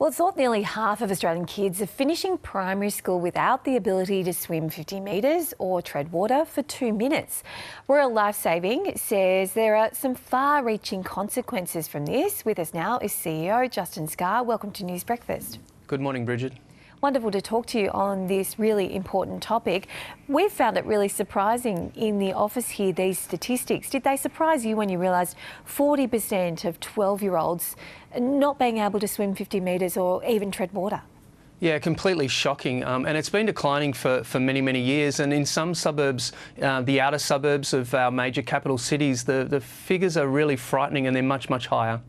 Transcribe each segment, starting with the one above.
Well, it's thought nearly half of Australian kids are finishing primary school without the ability to swim 50 metres or tread water for 2 minutes. Royal Lifesaving says there are some far-reaching consequences from this. With us now is CEO Justin Scarr. Welcome to News Breakfast. Good morning, Bridget. Wonderful to talk to you on this really important topic. We've found it really surprising in the office here, these statistics. Did they surprise you when you realised 40% of 12-year-olds not being able to swim 50 metres or even tread water? Yeah, completely shocking. And it's been declining for many, many years. And in some suburbs, the outer suburbs of our major capital cities, the figures are really frightening and they're much, much higher.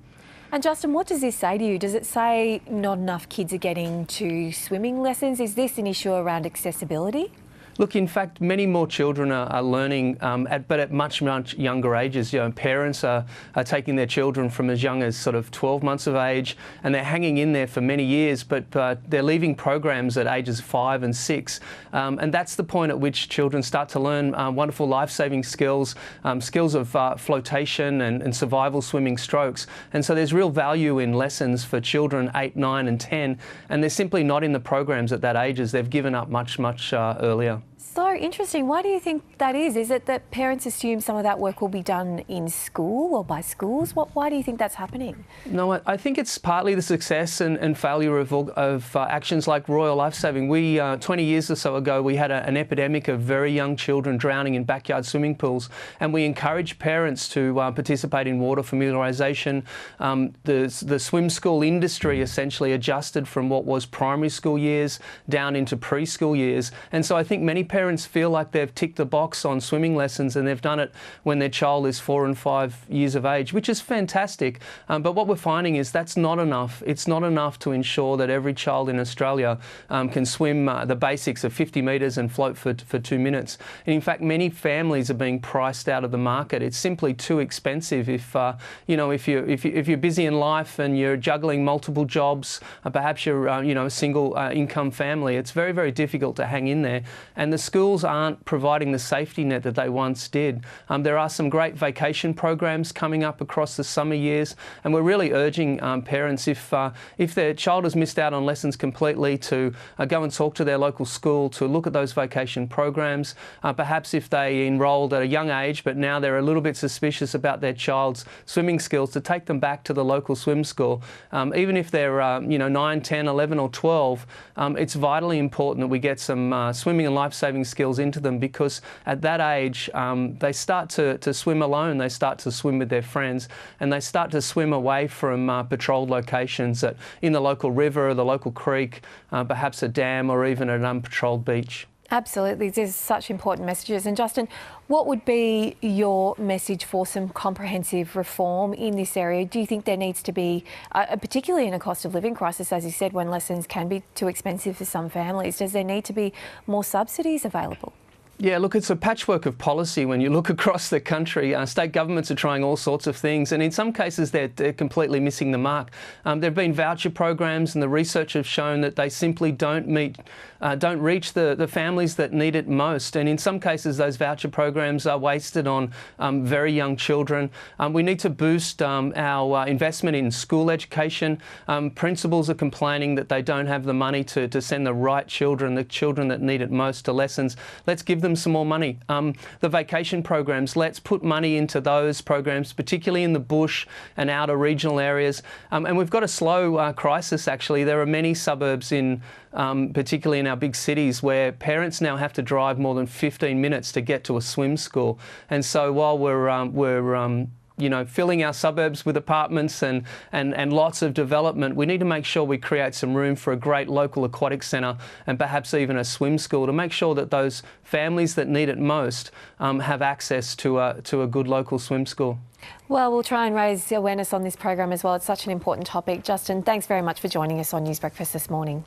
And Justin, what does this say to you? Does it say not enough kids are getting to swimming lessons? Is this an issue around accessibility? Look, in fact, many more children are learning, but at much younger ages. You know, parents are taking their children from as young as sort of 12 months of age, and they're hanging in there for many years, but they're leaving programs at ages 5 and 6. And that's the point at which children start to learn wonderful life-saving skills, skills of flotation and survival swimming strokes. And so there's real value in lessons for children 8, 9 and 10, and they're simply not in the programs at that ages. They've given up much earlier. So interesting. Why do you think that is? Is it that parents assume some of that work will be done in school or by schools? Why do you think that's happening? No, I think it's partly the success and failure of actions like Royal Lifesaving. We, 20 years or so ago, we had an epidemic of very young children drowning in backyard swimming pools, and we encouraged parents to participate in water familiarisation. The swim school industry essentially adjusted from what was primary school years down into preschool years, and so I think many parents feel like they've ticked the box on swimming lessons and they've done it when their child is 4 and 5 years of age, which is fantastic. But what we're finding is that's not enough. It's not enough to ensure that every child in Australia can swim the basics of 50 metres and float for 2 minutes. And in fact, many families are being priced out of the market. It's simply too expensive. If you're busy in life and you're juggling multiple jobs, perhaps you're a single income family, it's very, very difficult to hang in there. And the schools aren't providing the safety net that they once did. There are some great vacation programs coming up across the summer years, and we're really urging parents, if their child has missed out on lessons completely, to go and talk to their local school to look at those vacation programs. Perhaps if they enrolled at a young age, but now they're a little bit suspicious about their child's swimming skills, to take them back to the local swim school. Even if they're 9, 10, 11 or 12, it's vitally important that we get some swimming and life-saving skills into them, because at that age they start to swim alone, they start to swim with their friends, and they start to swim away from patrolled locations in the local river or the local creek, perhaps a dam or even an unpatrolled beach. Absolutely, there's such important messages. And Justin, what would be your message for some comprehensive reform in this area? Do you think there needs to be, particularly in a cost of living crisis, as you said, when lessons can be too expensive for some families, does there need to be more subsidies available? Yeah, look, it's a patchwork of policy when you look across the country. State governments are trying all sorts of things, and in some cases they're completely missing the mark. There have been voucher programs, and the research has shown that they simply don't reach the families that need it most. And in some cases those voucher programs are wasted on very young children. We need to boost our investment in school education. Principals are complaining that they don't have the money to send the right children, the children that need it most, to lessons. Let's give them some more money. The vacation programs, let's put money into those programs, particularly in the bush and outer regional areas. And we've got a slow crisis, actually. There are many suburbs particularly in our big cities, where parents now have to drive more than 15 minutes to get to a swim school. And so while we're filling our suburbs with apartments and lots of development, we need to make sure we create some room for a great local aquatic centre and perhaps even a swim school, to make sure that those families that need it most have access to a good local swim school. Well, we'll try and raise awareness on this program as well. It's such an important topic. Justin, thanks very much for joining us on News Breakfast this morning.